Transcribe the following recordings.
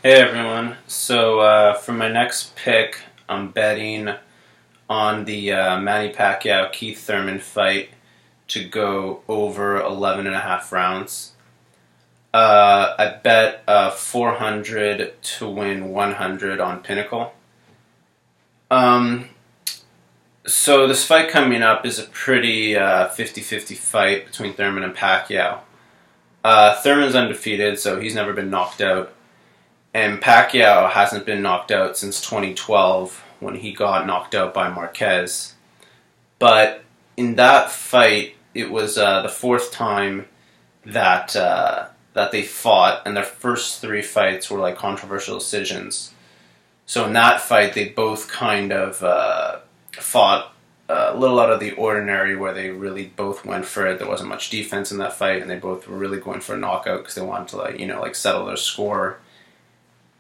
Hey everyone, for my next pick, I'm betting on the Manny Pacquiao Keith Thurman fight to go over 11 and a half rounds. I bet 400 to win 100 on Pinnacle. Um, so this fight coming up is a pretty 50-50 fight between Thurman and Pacquiao. Thurman's undefeated, so he's never been knocked out. And Pacquiao hasn't been knocked out since 2012 when he got knocked out by Marquez. But in that fight, it was the fourth time that they fought, and their first three fights were like controversial decisions. So in that fight, they both kind of fought a little out of the ordinary, where they really both went for it. There wasn't much defense in that fight, and they both were really going for a knockout because they wanted to settle their score.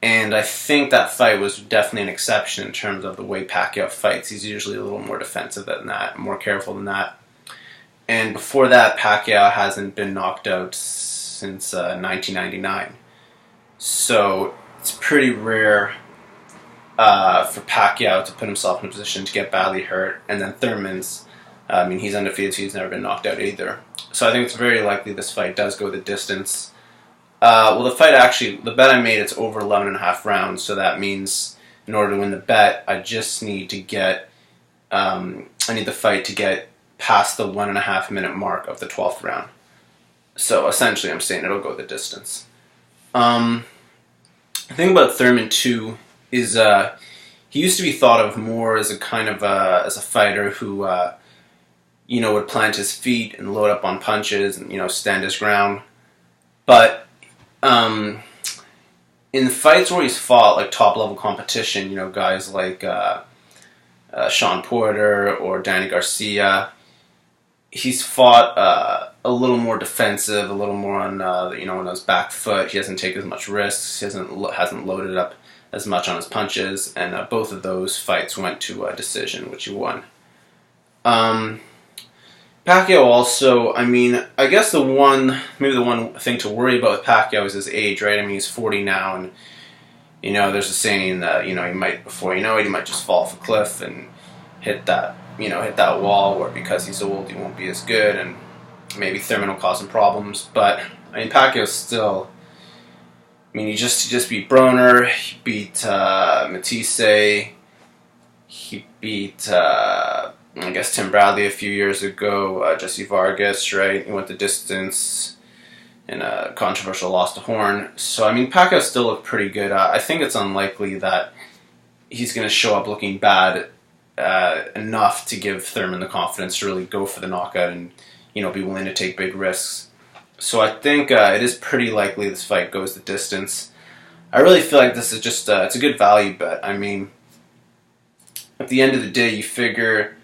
And I think that fight was definitely an exception in terms of the way Pacquiao fights. He's usually a little more defensive than that, more careful than that. And before that, Pacquiao hasn't been knocked out since 1999. So it's pretty rare for Pacquiao to put himself in a position to get badly hurt. And then Thurman's, he's undefeated, so he's never been knocked out either. So I think it's very likely this fight does go the distance. The bet I made, it's over 11 and a half rounds, so that means in order to win the bet, I just need to I need the fight to get past the 1.5 minute mark of the 12th round. So essentially I'm saying it'll go the distance. The thing about Thurman too is he used to be thought of more as a kind of as a fighter who would plant his feet and load up on punches and stand his ground, but in fights where he's fought like top level competition, guys like Sean Porter or Danny Garcia, he's fought a little more defensive, a little more on his back foot. He hasn't taken as much risks. He hasn't loaded up as much on his punches, and both of those fights went to a decision, which he won. Pacquiao also, I guess the one thing to worry about with Pacquiao is his age, right? He's 40 now, and, there's a saying that, he might, before you know it, he might just fall off a cliff and hit that wall, where because he's old, he won't be as good, and maybe Thurman will cause some problems. But, Pacquiao's still, he just beat Broner, he beat Matisse, he beat Tim Bradley a few years ago, Jesse Vargas, right? He went the distance in a controversial loss to Horn. So, Pacquiao still looked pretty good. I think it's unlikely that he's going to show up looking bad enough to give Thurman the confidence to really go for the knockout and, be willing to take big risks. So I think it is pretty likely this fight goes the distance. I really feel like this is just, it's a good value bet. At the end of the day, you figure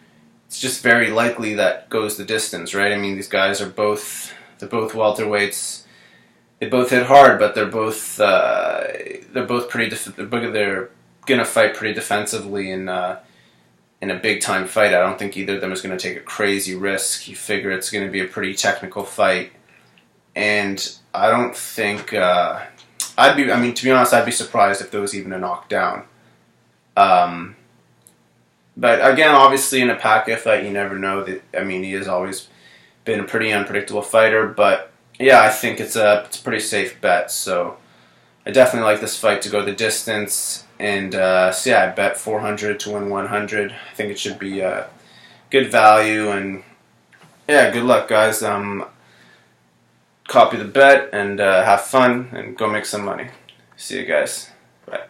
it's just very likely that goes the distance, right? These guys they're both welterweights. They both hit hard, but they're both pretty. They're gonna fight pretty defensively in a big time fight. I don't think either of them is gonna take a crazy risk. You figure it's gonna be a pretty technical fight, and I don't think to be honest, I'd be surprised if there was even a knockdown. But again, obviously in a Pacquiao fight, you never know. He has always been a pretty unpredictable fighter. But yeah, I think it's a pretty safe bet. So I definitely like this fight to go the distance. And I bet 400 to win 100. I think it should be a good value. And yeah, good luck, guys. Copy the bet and have fun and go make some money. See you guys. Bye.